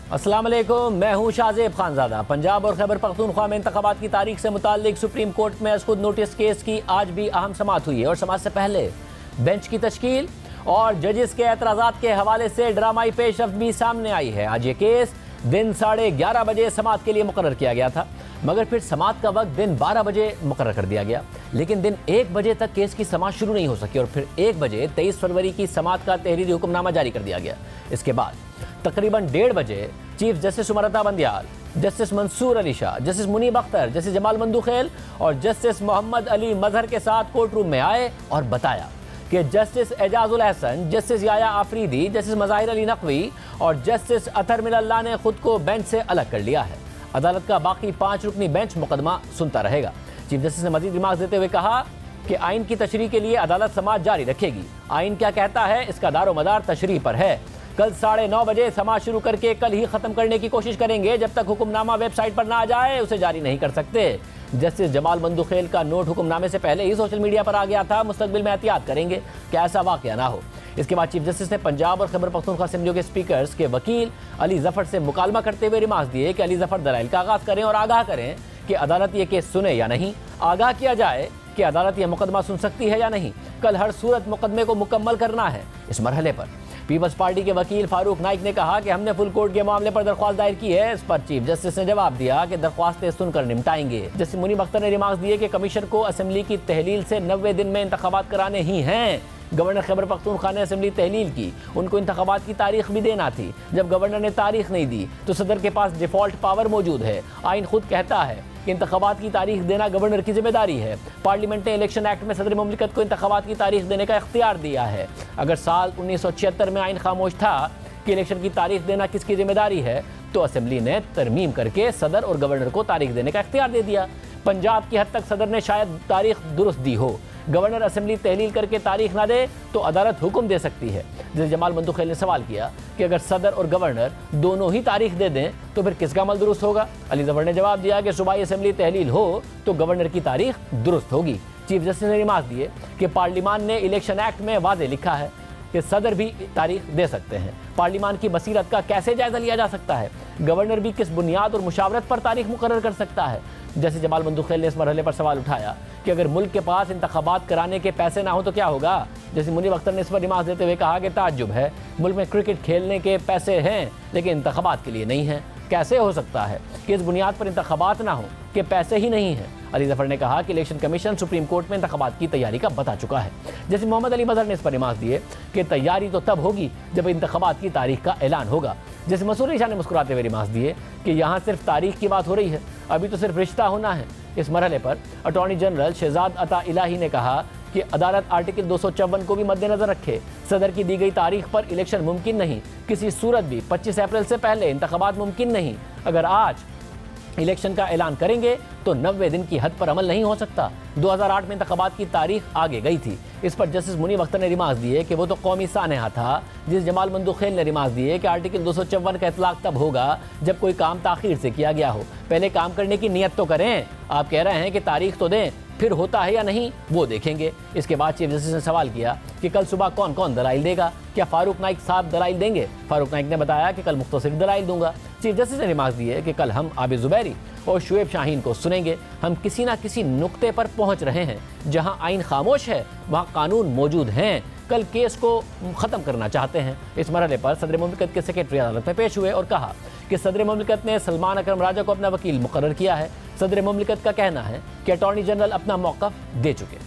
अस्सलाम वालेकुम, मैं हूं शाहजेब खानजादा। पंजाब और खैबर पख्तूनख्वा में इंतखाबात की तारीख से मुताल्लिक सुप्रीम कोर्ट में खुद नोटिस केस की आज भी अहम समाअत हुई है और समाअत से पहले बेंच की तश्कील और जजेस के एतराज़ात के हवाले से ड्रामाई पेशरफ्त भी सामने आई है। आज ये केस दिन 11:30 बजे समाअत के लिए मुकर्रर किया गया था, मगर फिर समाअत का वक्त दिन 12 बजे मुकर्रर कर दिया गया। लेकिन दिन 1 बजे तक केस की समाअत शुरू नहीं हो सकी और फिर 1 बजे 23 फरवरी की समाअत का तहरीरी हुक्मनामा जारी कर दिया गया। इसके बाद तकरीबन 1:30 बजे chief justice Umar Ata Bandial, justice Mansoor Ali Shah, justice Munib Akhtar, justice Jamal Mandokhail और जस्टिस मोहम्मद अली मजहर के साथ कोर्ट रूम में आए और बताया कि justice Ijazul Ahsan, justice Yahya Afridi, justice Mazahir Ali Naqvi और जस्टिस अतर मिनल्लाह ने खुद को बेंच से अलग कर लिया है। अदालत का बाकी 5 रुकनी बेंच मुकदमा सुनता रहेगा। चीफ जस्टिस ने मजीद रिमार्क देते हुए कहा कि आइन की तशरीह के लिए अदालत समाअत जारी रखेगी। आइन क्या कहता है, इसका दारोमदार तशरीह पर है। कल 9:30 बजे समाअत शुरू करके कल ही खत्म करने की कोशिश करेंगे। जब तक हुक्मनामा वेबसाइट पर ना आ जाए उसे जारी नहीं कर सकते। जस्टिस जमाल मंदुखेल का नोट हुक्मनामे से पहले ही सोशल मीडिया पर आ गया था। मुस्तकबिल में एहतियात करेंगे कि ऐसा वाकया ना हो। इसके बाद चीफ जस्टिस ने पंजाब और खैबर पख्तूनख्वा असेंबलियों के स्पीकर्स के वकील अली जफर से मुकालमा करते हुए रिमार्क दिए कि अली जफर दलाइल का आगाज करें और आगाह करें कि अदालत ये केस सुने या नहीं। आगाह किया जाए कि अदालत यह मुकदमा सुन सकती है या नहीं। कल हर सूरत मुकदमे को मुकम्मल करना है। इस मरहले पर पीपल्स पार्टी के वकील फारूक नाइक ने कहा कि हमने फुल कोर्ट के मामले पर दरख्वास्त दायर की है। इस पर चीफ जस्टिस ने जवाब दिया कि दरख्वास्तें सुनकर निपटाएंगे। जस्टिस मुनीब अख्तर ने रिमार्क दिए कि कमीशन को असेंबली की तहलील से 90 दिन में इंतखाबात कराने ही हैं। गवर्नर खैबर पख्तूनख्वा ने असेंबली तहलील की, उनको इंतखाबात की तारीख भी देना थी। जब गवर्नर ने तारीख नहीं दी तो सदर के पास डिफॉल्ट पावर मौजूद है। आइन खुद कहता है कि इंतखाबात की तारीख देना गवर्नर की जिम्मेदारी है। पार्लियामेंट ने इलेक्शन एक्ट में सदर मुमलिकत को इंतखाबात की तारीख देने का इख्तियार दिया है। अगर साल 1976 में आइन खामोश था कि इलेक्शन की तारीख देना किसकी जिम्मेदारी है, तो असेंबली ने तरमीम करके सदर और गवर्नर को तारीख देने का इख्तियार दे दिया। पंजाब की हद तक सदर ने शायद तारीख दुरुस्त दी हो। गवर्नर असेंबली तहलील करके तारीख ना दे तो अदालत हुक्म दे सकती है। जैसे जमाल मंदुखेल ने सवाल किया कि अगर सदर और गवर्नर दोनों ही तारीख दे दें तो फिर किसका अमल दुरुस्त होगा। अली जफर ने जवाब दिया कि सूबाई असेंबली तहलील हो तो गवर्नर की तारीख दुरुस्त होगी। चीफ जस्टिस ने रिमार्क दिए कि पार्लियामान ने इलेक्शन एक्ट में वाज़ेह लिखा है कि सदर भी तारीख दे सकते हैं। पार्लियामान की बसीरत का कैसे जायजा लिया जा सकता है, गवर्नर भी किस बुनियाद और मुशावरत पर तारीख मुकर्रर कर सकता है। जैसे जमाल मंदुखेल ने इस मरहले पर सवाल उठाया कि अगर मुल्क के पास इंतखाबात कराने के पैसे ना हो तो क्या होगा। जैसे मुनीब अख्तर ने इस पर रिमार्क देते हुए कहा कि ताज्जुब है, मुल्क में क्रिकेट खेलने के पैसे हैं लेकिन इंतखाबात के लिए नहीं हैं। कैसे हो सकता है कि इस बुनियाद पर इंतखाबात ना हो कि पैसे ही नहीं हैं। अली जफर ने कहा कि इलेक्शन कमीशन सुप्रीम कोर्ट में इंतखाबात की तैयारी का बता चुका है। जैसे मोहम्मद अली मजहर ने इस पर रिमार्क दिए कि तैयारी तो तब होगी जब इंतखाबात की तारीख का ऐलान होगा। जैसे मंसूर अली शाह ने मुस्कुराते हुए रिमार्क दिए कि यहाँ सिर्फ तारीख की बात हो रही है, अभी तो सिर्फ रिश्ता होना है। इस मरहले पर अटॉर्नी जनरल शहजाद अता इलाही ने कहा कि अदालत आर्टिकल 254 को भी मद्देनजर रखे। सदर की दी गई तारीख पर इलेक्शन मुमकिन नहीं, किसी सूरत भी 25 अप्रैल से पहले इंतखाबात मुमकिन नहीं। अगर आज इलेक्शन का ऐलान करेंगे तो 90 दिन की हद पर अमल नहीं हो सकता। 2008 में इंतखाबात की तारीख आगे गई थी। इस पर जस्टिस मुनीब अख्तर ने रिमार्क दिए कि वो तो कौमी सानहा था। जिस जमाल मंदुखेल ने रिमार्क दिए कि आर्टिकल 254 का इतलाक तब होगा जब कोई काम ताखीर से किया गया हो। पहले काम करने की नीयत तो करें। आप कह रहे हैं कि तारीख तो दें, फिर होता है या नहीं वो देखेंगे। इसके बाद चीफ जस्टिस ने सवाल किया कि कल सुबह कौन कौन दलाइल देगा, क्या फारूक नाइक साहब दलाइल देंगे। फारूक नाइक ने बताया कि कल मुख्तसर दलाइल दूंगा। चीफ जस्टिस ने रिमार्क दिए कि कल हम आबिद जुबैरी और शुएब शाहीन को सुनेंगे। हम किसी ना किसी नुक्ते पर पहुंच रहे हैं। जहां आइन खामोश है वहां कानून मौजूद हैं। कल केस को ख़त्म करना चाहते हैं। इस मरहले पर सदर मुमलिकत के सेक्रेटरी अदालत में पेश हुए और कहा कि सदर मुमलिकत ने सलमान अकरम राजा को अपना वकील मुकर्रर किया है। सदर मुमलिकत का कहना है कि अटॉर्नी जनरल अपना मौक़िफ़ दे चुके।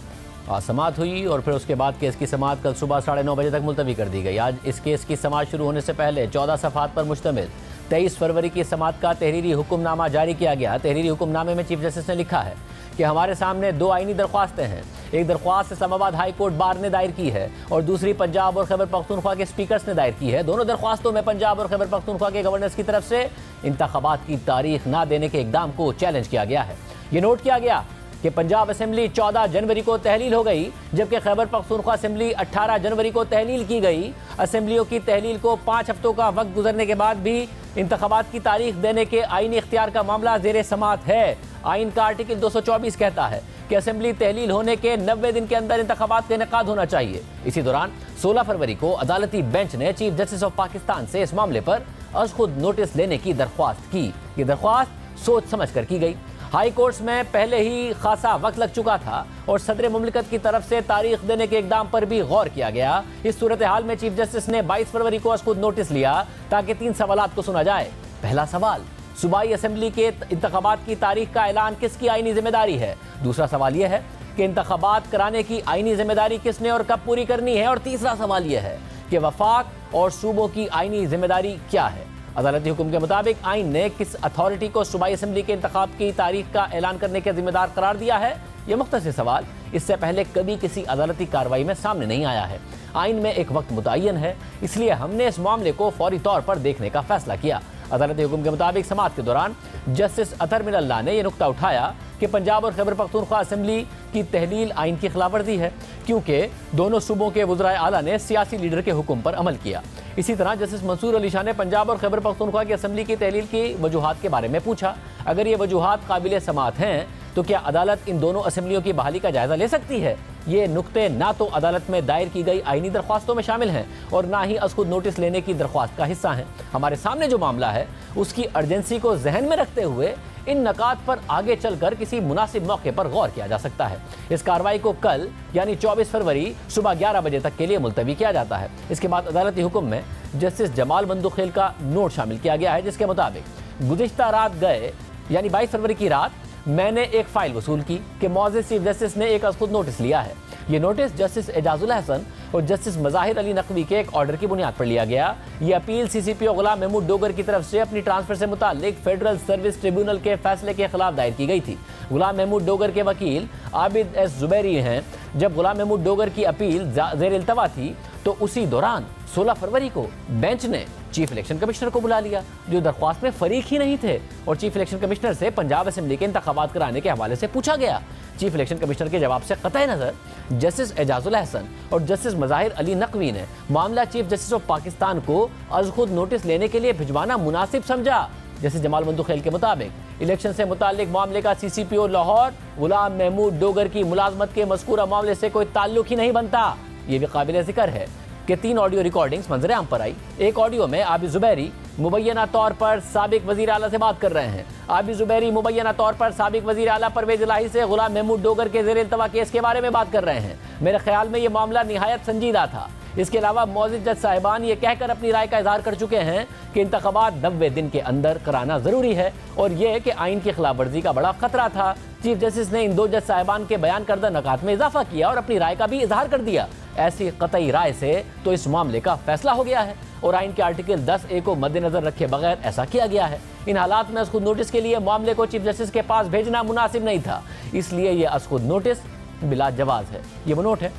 आज समाअत हुई और फिर उसके बाद केस की समाअत कल सुबह 9:30 बजे तक मुलतवी कर दी गई। आज इस केस की समाअत शुरू होने से पहले 14 सफ़हात पर मुश्तमिल 23 फरवरी की समाअत का तहरीरी हुक्मनामा जारी किया गया। तहरीरी हुक्मनामे में चीफ जस्टिस ने लिखा है कि हमारे सामने 2 आइनी दरख्वास्तें हैं। एक दरख्वास्त इस्लामाबाद हाई कोर्ट बार ने दायर की है और दूसरी पंजाब और खैबर पख्तूनख्वा के स्पीकर्स ने दायर की है। दोनों दरख्वास्तों में पंजाब और खैबर पख्तूनख्वा के गवर्नर्स की तरफ से इंतखाबात की तारीख ना देने के इक़दाम को चैलेंज किया गया है। ये नोट किया गया कि पंजाब असेंबली 14 जनवरी को तहलील हो गई, जबकि खैबर पख्तूनख्वा असेंबली 18 जनवरी को तहलील की गई। असेंबलियों की तहलील को 5 हफ्तों का वक्त गुजरने के बाद भी इंतखाबात की तारीख देने के आईनी इख्तियार का मामला ज़ेरे समाअत है। आइन का आर्टिकल 224 कहता है कि असेंबली तहलील होने के 90 दिन के अंदर इंतखाबात का इनेकाद होना चाहिए। इसी दौरान 16 फरवरी को अदालती बेंच ने चीफ जस्टिस ऑफ पाकिस्तान से इस मामले पर अज खुद नोटिस लेने की दरख्वास्त की। ये दरख्वास्त सोच समझ कर की गई। हाई कोर्ट्स में पहले ही खासा वक्त लग चुका था और सदर मुमलिकत की तरफ से तारीख देने के इकदाम पर भी गौर किया गया। इस सूरत हाल में चीफ जस्टिस ने 22 फरवरी को अज खुद नोटिस लिया ताकि 3 सवालात को सुना जाए। पहला सवाल, सूबाई असम्बली के इंतखाबात की तारीख का ऐलान किसकी आईनी जिम्मेदारी है। दूसरा सवाल यह है कि इंतखाबात कराने की आईनी जिम्मेदारी किसने और कब पूरी करनी है। और तीसरा सवाल यह है कि वफाक और सूबों की आईनी जिम्मेदारी क्या है। अदालती हुक्म के मुताबिक आइन ने किस अथॉरिटी को सूबाई असम्बली के इंतखाब की तारीख का ऐलान करने के जिम्मेदार करार दिया है। यह मुख्तसर सवाल इससे पहले कभी किसी अदालती कार्रवाई में सामने नहीं आया है। आइन में एक वक्त मुतय्यन है, इसलिए हमने इस मामले को फौरी तौर पर देखने का फैसला किया। अदालती हुक्म के मुताबिक समाअत के दौरान जस्टिस अतर मिनल्ला ने यह नुक्ता उठाया कि पंजाब और खैबर पख्तूनख्वा असम्बली की तहलील आइन की खिलाफवर्जी है, क्योंकि दोनों सूबों के वज़राए आला ने सियासी लीडर के हुक्म पर अमल किया। इसी तरह जस्टिस मंसूर अली शाह ने पंजाब और खैबर पख्तूनख्वा की असम्बली की तहलील की वजूहात के बारे में पूछा। अगर ये वजूहात काबिल समाअत हैं तो क्या अदालत इन दोनों असम्बलियों की बहाली का जायजा ले सकती है। ये नुक्ते ना तो अदालत में दायर की गई आईनी दरख्वास्तों में शामिल हैं और ना ही अज खुद नोटिस लेने की दरख्वास्त का हिस्सा हैं। हमारे सामने जो मामला है उसकी अर्जेंसी को जहन में रखते हुए इन नकात पर आगे चलकर किसी मुनासिब मौके पर गौर किया जा सकता है। इस कार्रवाई को कल यानी 24 फरवरी सुबह 11 बजे तक के लिए मुलतवी किया जाता है। इसके बाद अदालती हुक्म में जस्टिस जमाल बंदुखेल का नोट शामिल किया गया है, जिसके मुताबिक गुज़िश्ता रात गए यानी 22 फरवरी की रात मैंने एक फाइल वसूल की कि मौजूद चीफ जस्टिस ने एक अज खुद नोटिस लिया है। ये नोटिस जस्टिस एजाजुल हसन और जस्टिस मज़ाहिर अली नकवी के एक ऑर्डर की बुनियाद पर लिया गया। ये अपील CCPO गुलाम महमूद डोगर की तरफ से अपनी ट्रांसफर से मुताल्लिक फेडरल सर्विस ट्रिब्यूनल के फैसले के खिलाफ दायर की गई थी। गुलाम महमूद डोगर के वकील आबिद एस जुबैरी हैं। जब गुलाम महमूद डोगर की अपील ज़ेर इल्तवा थी तो उसी दौरान 16 फरवरी को बेंच ने चीफ इलेक्शन कमिश्नर को बुला लिया, जो दरख्वास्त में फरीक ही नहीं थे, और चीफ इलेक्शन कमिश्नर से पंजाब असेंबली के इंतखाबात कराने के हवाले से पूछा गया। चीफ इलेक्शन कमिश्नर के जवाब से कतई नज़र जस्टिस एजाजुल हसन और जस्टिस मज़ाहिर अली नकवी ने मामला चीफ जस्टिस ऑफ पाकिस्तान को अज खुद नोटिस लेने के लिए भिजवाना मुनासिब समझा। जस्टिस जमाल बंदुखेल के मुताबिक इलेक्शन से मुताल्लिक मामले का CCPO लाहौर गुलाम महमूद डोगर की मुलाजमत के मज़कूरा मामले से कोई ताल्लुक ही नहीं बनता। ये भी काबिल जिक्र है कि 3 ऑडियो रिकॉर्डिंग्स मंजर आम पर आई। एक ऑडियो में आबिद जुबैरी मुबैना तौर पर साबिक वज़ीर आला से बात कर रहे हैं। आबिद जुबैरी मुबैना तौर पर साबिक वज़ीर आला परवेज़ इलाही से गुलाम महमूद डोगर के ज़ेर इल्तवा केस के बारे में बात कर रहे हैं। मेरे ख्याल में ये मामला निहायत संजीदा था। इसके अलावा मौजूद जज साहिबान ये कहकर अपनी राय का इजहार कर चुके हैं कि इंतखाबात 90 दिन के अंदर कराना ज़रूरी है और यह कि आइन की खिलाफ वर्जी का बड़ा खतरा था। चीफ जस्टिस ने इन 2 जज साहिबान के बयान करदा नकात में इजाफा किया और अपनी राय का भी इजहार कर दिया। ऐसी कतई राय से तो इस मामले का फैसला हो गया है और आइन के आर्टिकल 10A को मद्देनजर रखे बगैर ऐसा किया गया है। इन हालात में अज खुद नोटिस के लिए मामले को चीफ जस्टिस के पास भेजना मुनासिब नहीं था, इसलिए यह अज खुद नोटिस बिला जवाज है। ये वो नोट है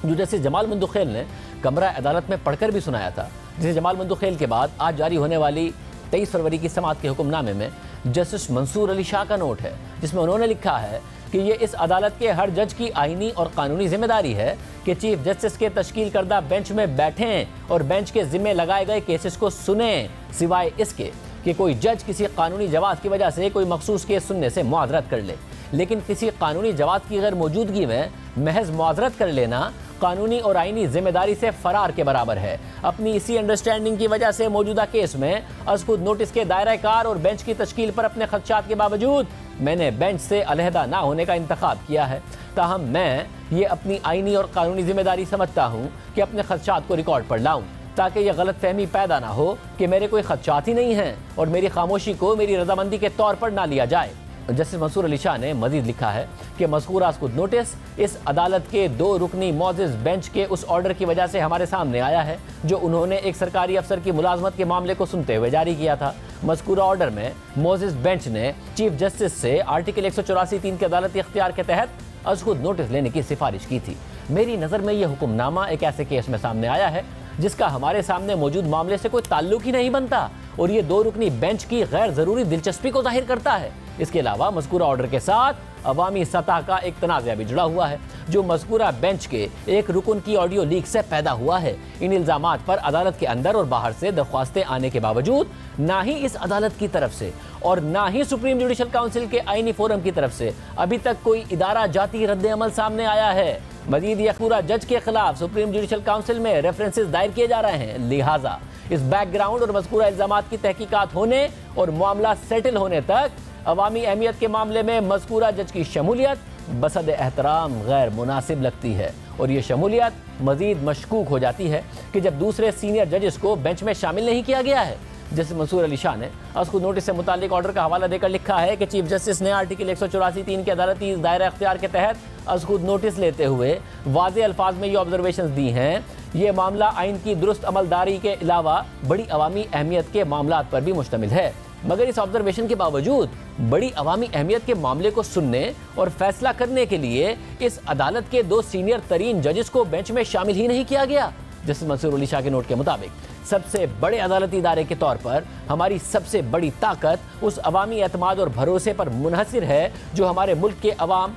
जो जस्टिस जमाल बंदुखेल ने कमरा अदालत में पढ़कर भी सुनाया था, जिसे जमाल बंदुखेल के बाद आज जारी होने वाली 23 फरवरी की समाअत के हुक्मनामे में जस्टिस मंसूर अली शाह का नोट है, जिसमें उन्होंने लिखा है कि ये इस अदालत के हर जज की आईनी और कानूनी जिम्मेदारी है कि चीफ जस्टिस के तश्कील करदा बेंच में बैठें और बेंच के जिम्मे लगाए गए केसेस को सुनें, सिवाय इसके कि कोई जज किसी कानूनी जवाब की वजह से कोई मखसूस केस सुनने से मुआज़रत कर ले। लेकिन किसी कानूनी जवाब की गैर मौजूदगी में महज मुआज़रत कर लेना कानूनी और आईनी जिम्मेदारी से फरार के बराबर है। अपनी इसी अंडरस्टैंडिंग की वजह से मौजूदा केस में अज खुद नोटिस के दायरा कार और बेंच की तश्कील पर अपने खदशात के बावजूद मैंने बेंच से अलहदा ना होने का इंतखाब किया है। ताहम मैं ये अपनी आईनी और कानूनी जिम्मेदारी समझता हूँ कि अपने खदशात को रिकॉर्ड पर लाऊं, ताकि यह गलत फहमी पैदा ना हो कि मेरे कोई खदशात ही नहीं हैं और मेरी खामोशी को मेरी रजामंदी के तौर पर ना लिया जाए। जस्टिस मंसूर अली शाह ने मजीद लिखा है कि मज़कूरा अज खुद नोटिस इस अदालत के 2 रुकनी मौजूद बेंच के उस ऑर्डर की वजह से हमारे सामने आया है जो उन्होंने एक सरकारी अफसर की मुलाजमत के मामले को सुनते हुए जारी किया था। मज़कूरा ऑर्डर में मौजूद बेंच ने चीफ जस्टिस से आर्टिकल 184(3) के अदालती इख्तियार के तहत अज खुद नोटिस लेने की सिफारिश की थी। मेरी नज़र में यह हुक्मनामा एक ऐसे केस में सामने आया है जिसका हमारे सामने मौजूद मामले से कोई ताल्लुक ही नहीं बनता और ये 2 रुकनी बेंच की गैर ज़रूरी दिलचस्पी को जाहिर करता है। इसके अलावा मज़कूरा ऑर्डर के साथ अवामी सतह का एक तनाज़ा भी जुड़ा हुआ है, जो मज़कूरा बेंच के एक रुकन की ऑडियो लीक से पैदा हुआ है। इन इल्ज़ामात पर अदालत के अंदर और बाहर से दरख्वास्तें आने के बावजूद ना ही इस अदालत की तरफ से और ना ही सुप्रीम जुडिशल काउंसिल के आईनी फोरम की तरफ से अभी तक कोई इदारा जाती रद्द अमल सामने आया है। मजीद यह पूरा जज के खिलाफ सुप्रीम जुडिशल काउंसिल में रेफरेंसेस दायर किए जा रहे हैं। लिहाजा इस बैकग्राउंड और मज़कूरा इल्ज़ामात की तहकीकात होने और मामला सेटल होने तक अवामी अहमियत के मामले में मज़कूरा जज की शमूलियत बसद एहतराम गैर मुनासिब लगती है। और ये शमूलियत मजीद मशकूक हो जाती है कि जब दूसरे सीनियर जजेस को बेंच में शामिल नहीं किया गया है। जस्टिस मंसूर अली शाह ने खुद नोटिस से मुतालिक ऑर्डर का हवाला देकर लिखा है कि चीफ जस्टिस ने आर्टिकल 184(3) के अदालती दायरा अख्तियार के तहत खुद नोटिस लेते हुए वाज़े अल्फाज में ये ऑब्जर्वेशन दी हैं। ये मामला आइन की दुरुस्त अमलदारी के अलावा बड़ी अवामी अहमियत के मामलात पर भी मुश्तमिल है, मगर इस ऑब्जर्वेशन के बावजूद बड़ी अवामी अहमियत के मामले को सुनने और फैसला करने के लिए इस अदालत के 2 सीनियर तरीन जजेस को बेंच में शामिल ही नहीं किया गया। जस्टिस मंसूर अली शाह के नोट के मुताबिक सबसे बड़े अदालती इदारे के तौर पर हमारी सबसे बड़ी ताकत उस अवामी एतमाद और भरोसे पर मुनहसिर है जो हमारे मुल्क के अवाम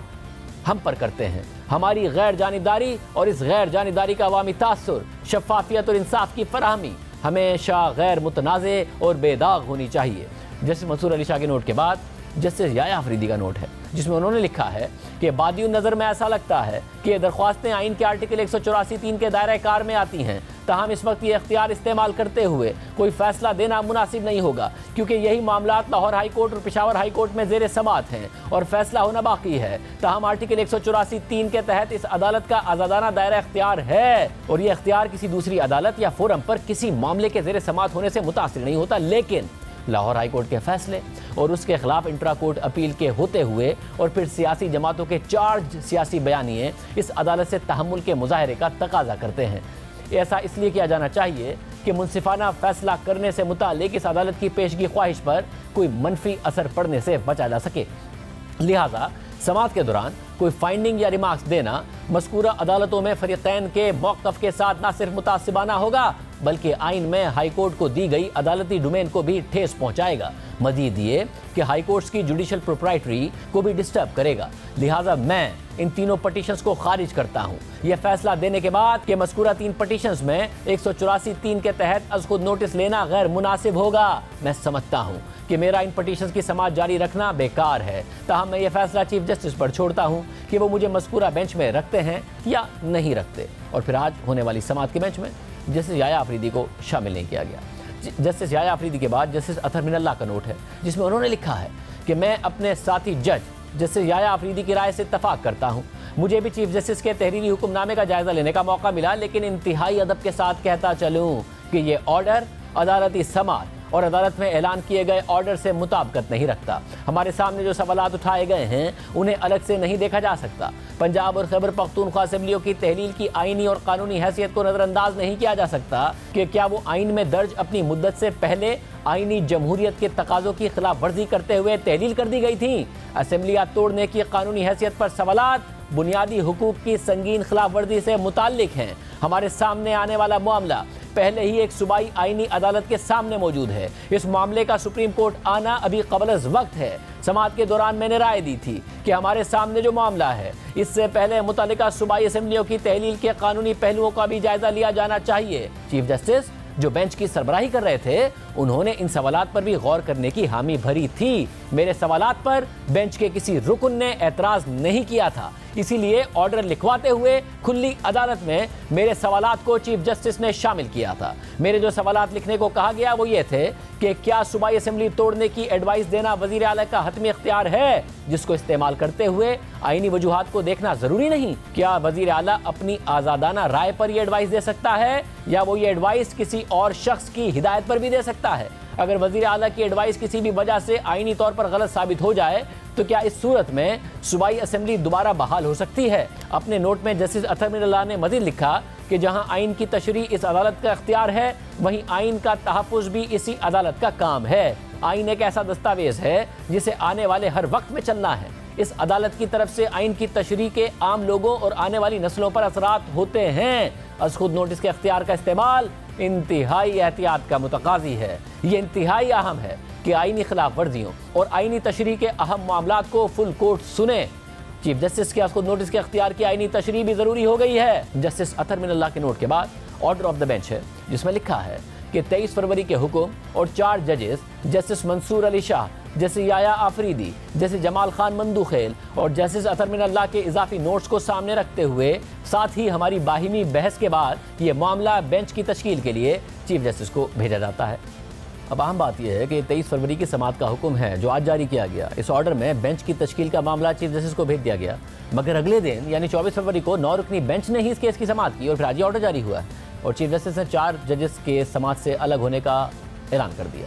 हम पर करते हैं। हमारी गैर जानिबदारी और इस गैर जानिबदारी का अवामी तासुर, शफाफियत और इंसाफ की फराहमी हमेशा गैर मुतनाज़े और बेदाग होनी चाहिए। जस्टिस मंसूर अली शाह के नोट के बाद जस्टिस याया अफरीदी का नोट है, जिसमें उन्होंने लिखा है कि बादियुन नज़र में ऐसा लगता है कि ये दरख्वास्तें आइन के आर्टिकल 184(3) के दायरे कार में आती हैं, ताहम इस वक्त ये इख्तियार इस्तेमाल करते हुए कोई फैसला देना मुनासिब नहीं होगा, क्योंकि यही मामलात लाहौर हाई कोर्ट और पेशावर हाई कोर्ट में ज़ेर समाअत हैं और फैसला होना बाकी है। ताहम आर्टिकल 184(3) के तहत इस अदालत का आज़ादाना दायरा इख्तियार है और ये इख्तियार किसी दूसरी अदालत या फोरम पर किसी मामले के ज़ेर समाअत होने से मुतासिर नहीं होता। लेकिन लाहौर हाई कोर्ट के फैसले और उसके खिलाफ इंट्रा कोर्ट अपील के होते हुए और फिर सियासी जमातों के चार्ज सियासी बयानिए इस अदालत से तहम्मुल के मुजाहरे का तकाजा करते हैं। ऐसा इसलिए किया जाना चाहिए कि मुनसिफाना फैसला करने से मुतालिक इस अदालत की पेशगी ख्वाहिश पर कोई मनफी असर पड़ने से बचा जा सके। लिहाजा समाअत के दौरान कोई फाइंडिंग या रिमार्क्स देना मज़कूरा अदालतों में फरीक़ैन के मौक़िफ़ के साथ न सिर्फ मुतासिबाना होगा, बल्कि आइन में हाई कोर्ट को दी गई अदालती डोमेन को भी ठेस पहुंचाएगा। मजीद ये कि हाई कोर्ट्स की जुडिशल प्रोप्राइटरी को भी डिस्टर्ब करेगा। लिहाजा मैं इन तीनों पटिशंस को खारिज करता हूं। यह फैसला देने के बाद कि मज़कूरा 3 पटिशंस में 184(3) के तहत अज़ खुद नोटिस लेना गैर मुनासिब होगा। मैं समझता हूं कि मेरा इन पटिशंस की समाअत जारी रखना बेकार है, ताहम मैं यह फैसला चीफ जस्टिस पर छोड़ता हूं कि वो मुझे मज़कूरा बेंच में रखते हैं या नहीं रखते। और फिर आज होने वाली समाअत के बेंच में जस्टिस याया अफरीदी को शामिल नहीं किया गया। जस्टिस याया अफरीदी के बाद जस्टिस अतहर मिनल्लाह का नोट है, जिसमें उन्होंने लिखा है कि मैं अपने साथी जज जस्टिस याया अफरीदी की राय से इत्तफाक करता हूँ। मुझे भी चीफ जस्टिस के तहरीरी हुक्मनामे का जायजा लेने का मौका मिला, लेकिन इंतहाई अदब के साथ कहता चलूँ कि ये ऑर्डर अदालती समाअत और अदालत में ऐलान किए गए ऑर्डर से मुताबिकत नहीं रखता। हमारे सामने जो सवालात उठाए गए हैं उन्हें अलग से नहीं देखा जा सकता। पंजाब और खैबर पख्तूनख्वा असेंबलियों की तहलील की आईनी और कानूनी हैसियत को नज़रअंदाज नहीं किया जा सकता कि क्या वो आइन में दर्ज अपनी मुद्दत से पहले आईनी जमहूरियत के तकाज़ों की खिलाफ वर्जी करते हुए तहलील कर दी गई थी। असेंबलियाँ तोड़ने की कानूनी हैसियत पर सवालात बुनियादी हुकूक की संगीन खिलाफ वर्जी से मुताल्लिक हैं। हमारे सामने आने वाला मामला पहले ही एक सूबाई आईनी अदालत के सामने मौजूद है। इस मामले का सुप्रीम कोर्ट आना अभी क़ब्ल वक्त है। समाअत के दौरान मैंने राय दी थी कि हमारे सामने जो मामला है इससे पहले मुतल्लिका सूबाई असेंबलियों की तहलील के कानूनी पहलुओं का भी जायजा लिया जाना चाहिए। चीफ जस्टिस जो बेंच की सरबराही कर रहे थे उन्होंने इन सवालात पर भी गौर करने की हामी भरी थी। मेरे सवालात पर बेंच के किसी रुकन ने एतराज़ नहीं किया था, इसीलिए ऑर्डर लिखवाते हुए खुली अदालत में मेरे सवालात को चीफ जस्टिस ने शामिल किया था। मेरे जो सवालात लिखने को कहा गया वो ये थे कि क्या सूबाई असेंबली तोड़ने की एडवाइस देना वज़ीर आला का हतमी इख्तियार है, जिसको इस्तेमाल करते हुए आईनी वजूहात को देखना ज़रूरी नहीं। क्या वज़ीर आला अपनी आज़ादाना राय पर यह एडवाइस दे सकता है या वो ये एडवाइस किसी और शख्स की हिदायत पर भी दे सकता है। अगर वज़ीर आला की एडवाइस किसी भी वजह से आईनी तौर पर गलत साबित हो जाए तो क्या इस सूरत में सूबाई असेंबली दोबारा बहाल हो सकती है। अपने नोट में जस्टिस अतहर मिनल्लाह ने मज़ीद लिखा कि जहां आइन की तशरीह इस अदालत का इख्तियार है, वहीं आइन का तहफ़्फ़ुज़ भी इसी अदालत का काम है। आइन एक ऐसा दस्तावेज़ है जिसे आने वाले हर वक्त में चलना है। इस अदालत की तरफ से आइन की तशरीह के आम लोगों और आने वाली नस्लों पर असरात होते हैं। अज़ खुद नोटिस के इख्तियार का इस्तेमाल इंतहाई एहतियात का मुतकाजी है। ये इंतहाई अहम है कि आईनी खिलाफ वर्जियों और आईनी तशरीह के अहम मामलात को फुल कोर्ट सुने। चीफ जस्टिस के खुद नोटिस के अख्तियार की आईनी तशरीह भी जरूरी हो गई है। जस्टिस अतहर मिनल्लाह के नोट के बाद ऑर्डर ऑफ द बेंच है, जिसमें लिखा है कि 23 फरवरी के हुक्म और 4 जजेस जस्टिस मंसूर अली शाह, जैसे याया आफरीदी, जैसे जमाल खान मंदूखेल और जस्टिस अतहर मिनल्लाह के इजाफी नोट्स को सामने रखते हुए साथ ही हमारी बाहिमी बहस के बाद ये मामला बेंच की तश्कील के लिए चीफ जस्टिस को भेजा जाता है। अब अहम बात यह है कि 23 फरवरी की समाअत का हुक्म है जो आज जारी किया गया। इस ऑर्डर में बेंच की तश्कील का मामला चीफ जस्टिस को भेज दिया गया, मगर अगले दिन यानी 24 फरवरी को 9 रुकनी बेंच ने ही इस केस की समाअत की और फिर आज ऑर्डर जारी हुआ है और चीफ जस्टिस ने 4 जजेस के समाअत से अलग होने का ऐलान कर दिया।